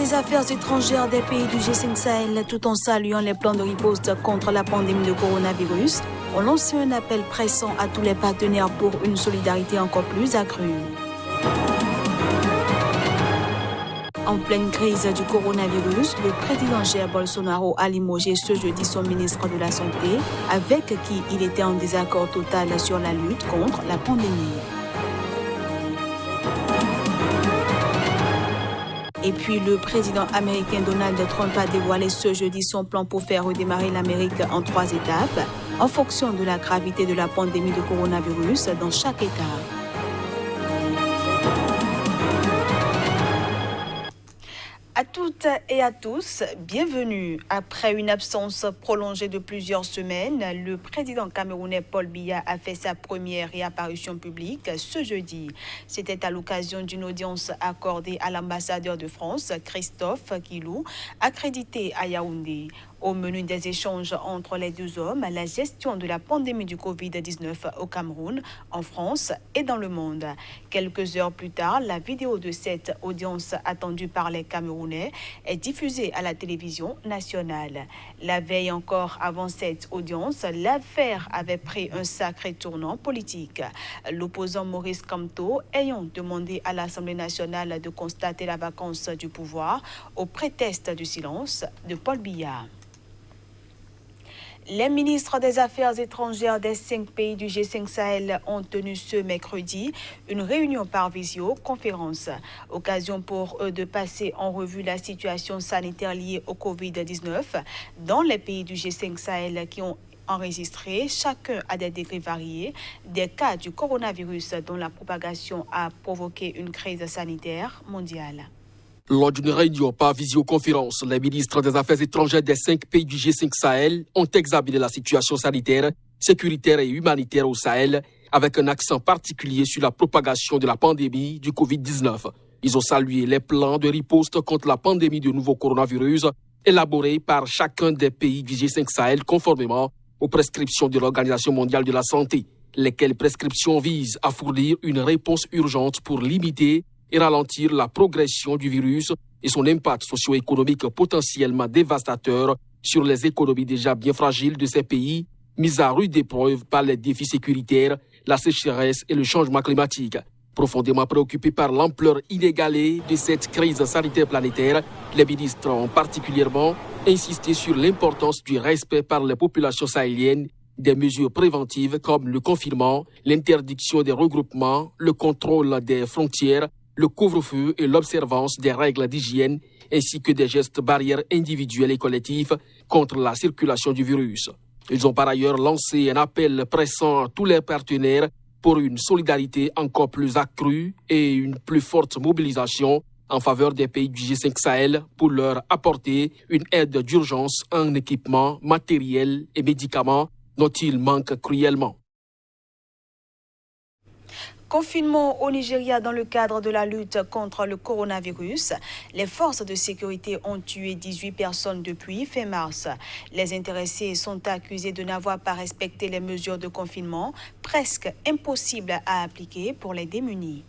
des Affaires étrangères des pays du G5 Sahel, tout en saluant les plans de riposte contre la pandémie de coronavirus, ont lancé un appel pressant à tous les partenaires pour une solidarité encore plus accrue. En pleine crise du coronavirus, le président Jair Bolsonaro a limogé ce jeudi son ministre de la Santé, avec qui il était en désaccord total sur la lutte contre la pandémie. Et puis, le président américain Donald Trump a dévoilé ce jeudi son plan pour faire redémarrer l'Amérique en 3 étapes, en fonction de la gravité de la pandémie de coronavirus dans chaque État. À toutes et à tous, bienvenue. Après une absence prolongée de plusieurs semaines, le président camerounais Paul Biya a fait sa première réapparition publique ce jeudi. C'était à l'occasion d'une audience accordée à l'ambassadeur de France, Christophe Guilou, accrédité à Yaoundé. Au menu des échanges entre les deux hommes, la gestion de la pandémie du Covid-19 au Cameroun, en France et dans le monde. Quelques heures plus tard, la vidéo de cette audience attendue par les Camerounais est diffusée à la télévision nationale. La veille encore avant cette audience, l'affaire avait pris un sacré tournant politique. L'opposant Maurice Kamto ayant demandé à l'Assemblée nationale de constater la vacance du pouvoir au prétexte du silence de Paul Biya. Les ministres des Affaires étrangères des 5 pays du G5 Sahel ont tenu ce mercredi une réunion par visioconférence. Occasion pour eux de passer en revue la situation sanitaire liée au Covid-19 dans les pays du G5 Sahel qui ont enregistré, chacun à des degrés variés, des cas du coronavirus dont la propagation a provoqué une crise sanitaire mondiale. Lors d'une réunion par visioconférence, les ministres des Affaires étrangères des 5 pays du G5 Sahel ont examiné la situation sanitaire, sécuritaire et humanitaire au Sahel, avec un accent particulier sur la propagation de la pandémie du Covid-19. Ils ont salué les plans de riposte contre la pandémie du nouveau coronavirus élaborés par chacun des pays du G5 Sahel conformément aux prescriptions de l'Organisation mondiale de la santé, lesquelles prescriptions visent à fournir une réponse urgente pour limiter et ralentir la progression du virus et son impact socio-économique potentiellement dévastateur sur les économies déjà bien fragiles de ces pays, mises à rude épreuve par les défis sécuritaires, la sécheresse et le changement climatique. Profondément préoccupés par l'ampleur inégalée de cette crise sanitaire planétaire, les ministres ont particulièrement insisté sur l'importance du respect par les populations sahéliennes des mesures préventives comme le confinement, l'interdiction des regroupements, le contrôle des frontières, le couvre-feu et l'observance des règles d'hygiène, ainsi que des gestes barrières individuels et collectifs contre la circulation du virus. Ils ont par ailleurs lancé un appel pressant à tous les partenaires pour une solidarité encore plus accrue et une plus forte mobilisation en faveur des pays du G5 Sahel pour leur apporter une aide d'urgence en équipement, matériel et médicaments dont ils manquent cruellement. Confinement au Nigeria dans le cadre de la lutte contre le coronavirus. Les forces de sécurité ont tué 18 personnes depuis fin mars. Les intéressés sont accusés de n'avoir pas respecté les mesures de confinement, presque impossibles à appliquer pour les démunis.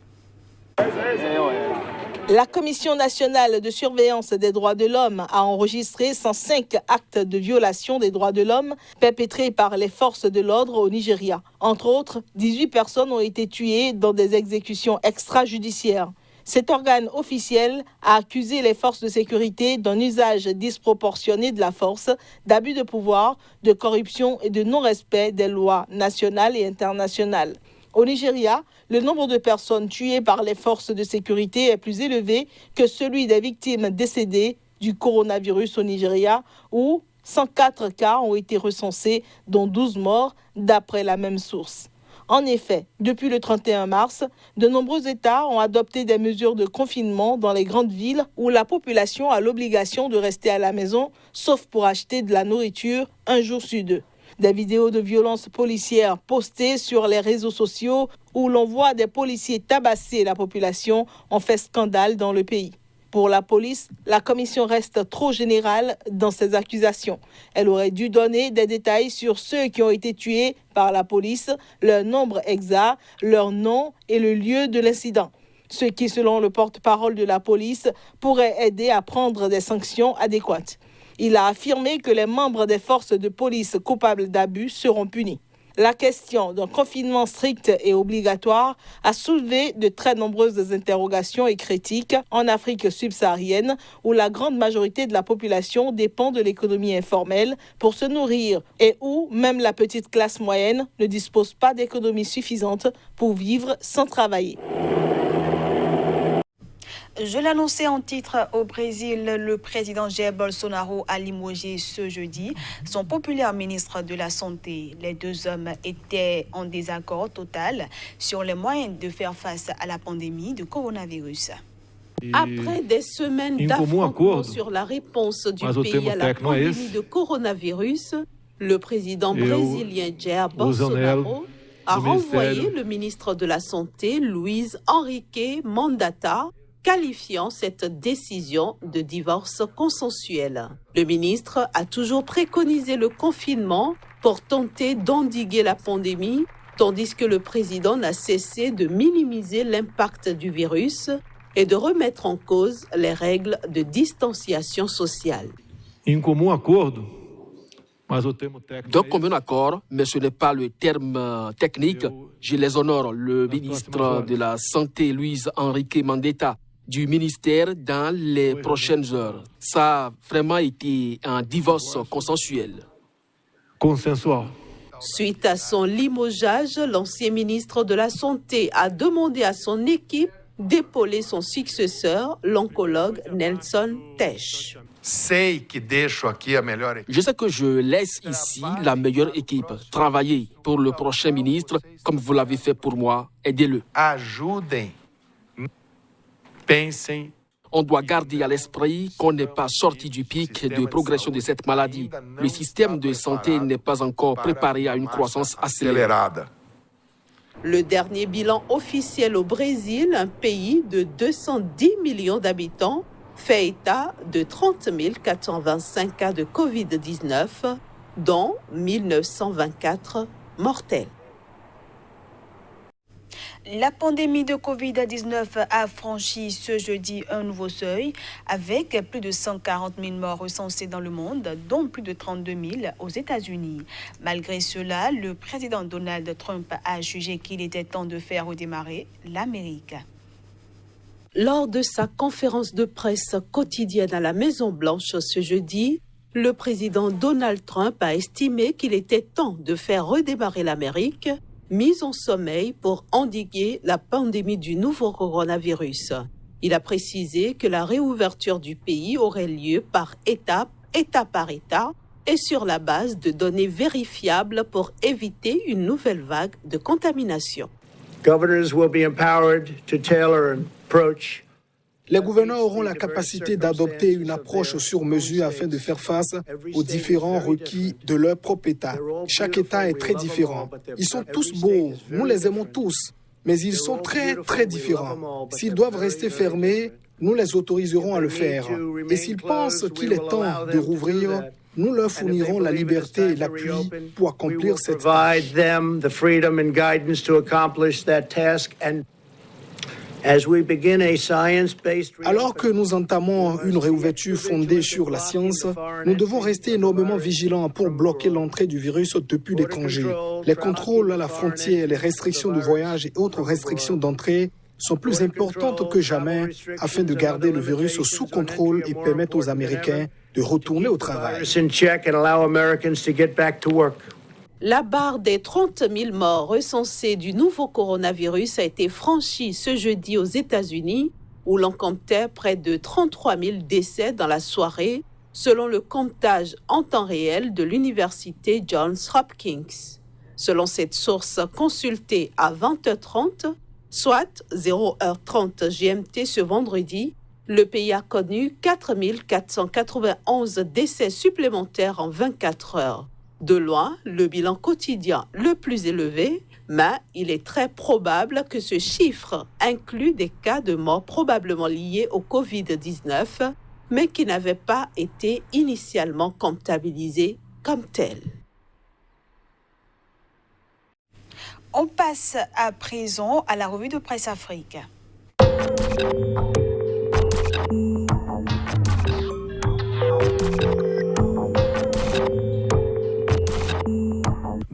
La Commission nationale de surveillance des droits de l'homme a enregistré 105 actes de violation des droits de l'homme perpétrés par les forces de l'ordre au Nigeria. Entre autres, 18 personnes ont été tuées dans des exécutions extrajudiciaires. Cet organe officiel a accusé les forces de sécurité d'un usage disproportionné de la force, d'abus de pouvoir, de corruption et de non-respect des lois nationales et internationales. Au Nigeria, le nombre de personnes tuées par les forces de sécurité est plus élevé que celui des victimes décédées du coronavirus au Nigeria, où 104 cas ont été recensés, dont 12 morts, d'après la même source. En effet, depuis le 31 mars, de nombreux États ont adopté des mesures de confinement dans les grandes villes où la population a l'obligation de rester à la maison, sauf pour acheter de la nourriture un jour sur 2. Des vidéos de violences policières postées sur les réseaux sociaux où l'on voit des policiers tabasser la population ont fait scandale dans le pays. Pour la police, la commission reste trop générale dans ses accusations. Elle aurait dû donner des détails sur ceux qui ont été tués par la police, leur nombre exact, leur nom et le lieu de l'incident. ce qui, selon le porte-parole de la police, pourrait aider à prendre des sanctions adéquates. Il a affirmé que les membres des forces de police coupables d'abus seront punis. La question d'un confinement strict et obligatoire a soulevé de très nombreuses interrogations et critiques en Afrique subsaharienne, où la grande majorité de la population dépend de l'économie informelle pour se nourrir et où même la petite classe moyenne ne dispose pas d'économie suffisante pour vivre sans travailler. Je l'annonçais en titre, au Brésil, le président Jair Bolsonaro a limogé ce jeudi son populaire ministre de la Santé. Les deux hommes étaient en désaccord total sur les moyens de faire face à la pandémie de coronavirus. Après des semaines d'affrontements sur la réponse du pays à la pandémie de coronavirus, le président brésilien Jair Bolsonaro a renvoyé le ministre de la Santé, Luiz Henrique Mandetta, qualifiant cette décision de divorce consensuel. Le ministre a toujours préconisé le confinement pour tenter d'endiguer la pandémie, tandis que le président n'a cessé de minimiser l'impact du virus et de remettre en cause les règles de distanciation sociale. D'un commun accord, mais ce n'est pas le terme technique. Je les honore, le ministre de la Santé, Luiz Henrique Mandetta, du ministère dans les prochaines heures. Ça a vraiment été un divorce consensuel. Suite à son limogeage, l'ancien ministre de la Santé a demandé à son équipe d'épauler son successeur, l'oncologue Nelson Teich. Je sais que je laisse ici la meilleure équipe travailler pour le prochain ministre, comme vous l'avez fait pour moi. Aidez-le. On doit garder à l'esprit qu'on n'est pas sorti du pic de progression de cette maladie. Le système de santé n'est pas encore préparé à une croissance accélérée. Le dernier bilan officiel au Brésil, un pays de 210 millions d'habitants, fait état de 30 425 cas de Covid-19, dont 1924 mortels. La pandémie de Covid-19 a franchi ce jeudi un nouveau seuil avec plus de 140 000 morts recensés dans le monde, dont plus de 32 000 aux États-Unis. Malgré cela, le président Donald Trump a jugé qu'il était temps de faire redémarrer l'Amérique. Lors de sa conférence de presse quotidienne à la Maison-Blanche ce jeudi, le président Donald Trump a estimé qu'il était temps de faire redémarrer l'Amérique, mise en sommeil pour endiguer la pandémie du nouveau coronavirus. Il a précisé que la réouverture du pays aurait lieu par étape, État par État, et sur la base de données vérifiables pour éviter une nouvelle vague de contamination. Les gouverneurs auront la capacité d'adopter une approche sur mesure afin de faire face aux différents requis de leur propre État. Chaque État est très différent. Ils sont tous beaux, nous les aimons tous, mais ils sont très, très différents. S'ils doivent rester fermés, nous les autoriserons à le faire. Et s'ils pensent qu'il est temps de rouvrir, nous leur fournirons la liberté et l'appui pour accomplir cette tâche. Alors que nous entamons une réouverture fondée sur la science, nous devons rester énormément vigilants pour bloquer l'entrée du virus depuis l'étranger. Les contrôles à la frontière, les restrictions de voyage et autres restrictions d'entrée sont plus importantes que jamais afin de garder le virus sous contrôle et permettre aux Américains de retourner au travail. La barre des 30 000 morts recensées du nouveau coronavirus a été franchie ce jeudi aux États-Unis, où l'on comptait près de 33 000 décès dans la soirée, selon le comptage en temps réel de l'université Johns Hopkins. Selon cette source consultée à 20h30, soit 0h30 GMT ce vendredi, le pays a connu 4 491 décès supplémentaires en 24 heures. De loin, le bilan quotidien le plus élevé, mais il est très probable que ce chiffre inclut des cas de mort probablement liés au Covid-19, mais qui n'avaient pas été initialement comptabilisés comme tels. On passe à présent à la revue de presse Afrique.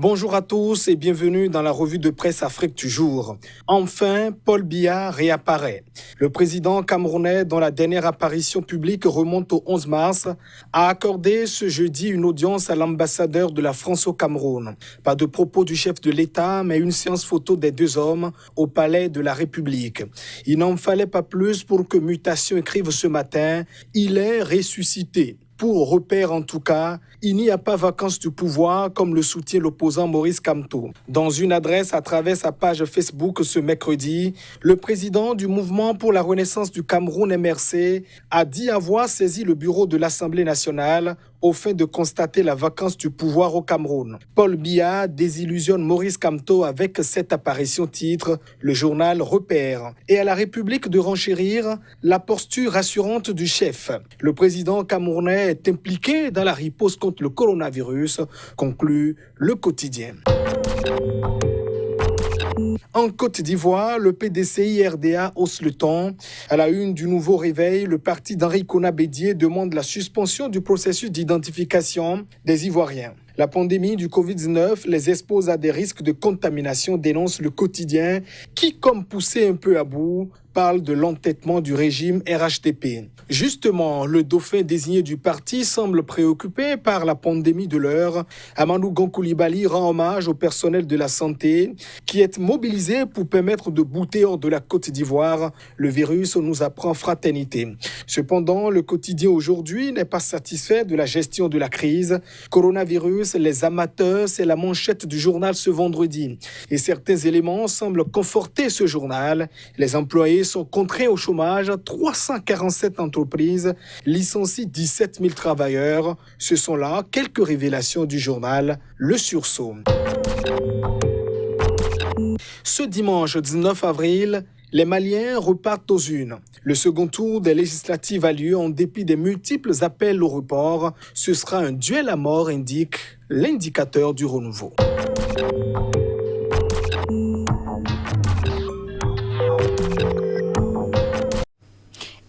Bonjour à tous et bienvenue dans la revue de presse Afrique du jour. Enfin, Paul Biya réapparaît. Le président camerounais, dont la dernière apparition publique remonte au 11 mars, a accordé ce jeudi une audience à l'ambassadeur de la France au Cameroun. Pas de propos du chef de l'État, mais une séance photo des deux hommes au palais de la République. Il n'en fallait pas plus pour que Mutation écrive ce matin « Il est ressuscité ». Pour repère en tout cas, il n'y a pas vacance du pouvoir comme le soutient l'opposant Maurice Kamto. Dans une adresse à travers sa page Facebook ce mercredi, le président du mouvement pour la renaissance du Cameroun MRC a dit avoir saisi le bureau de l'Assemblée nationale au fin de constater la vacance du pouvoir au Cameroun. Paul Biya désillusionne Maurice Kamto avec cette apparition titre « Le journal Repère » et à la République de renchérir la posture rassurante du chef. Le président camerounais est impliqué dans la riposte contre le coronavirus, conclut le quotidien. En Côte d'Ivoire, le PDCI-RDA hausse le ton. À la une du nouveau réveil, le parti d'Henri Konan Bédié demande la suspension du processus d'identification des Ivoiriens. La pandémie du Covid-19 les expose à des risques de contamination, dénonce le quotidien, qui, comme poussé un peu à bout, parle de l'entêtement du régime RHDP. Justement, le dauphin désigné du parti semble préoccupé par la pandémie de l'heure. Amadou Gon Coulibaly rend hommage au personnel de la santé qui est mobilisé pour permettre de bouter hors de la Côte d'Ivoire. Le virus nous apprend fraternité. Cependant, le quotidien aujourd'hui n'est pas satisfait de la gestion de la crise. Coronavirus, les amateurs, c'est la manchette du journal ce vendredi. Et certains éléments semblent conforter ce journal. Les employés sont contraints au chômage. 347 entreprises licencient 17 000 travailleurs. Ce sont là quelques révélations du journal Le Sursaut. Ce dimanche 19 avril, les Maliens repartent aux urnes. Le second tour des législatives a lieu en dépit des multiples appels au report. Ce sera un duel à mort, indique l'indicateur du renouveau.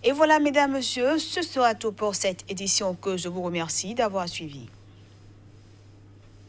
Et voilà, mesdames, messieurs, ce sera tout pour cette édition que je vous remercie d'avoir suivi.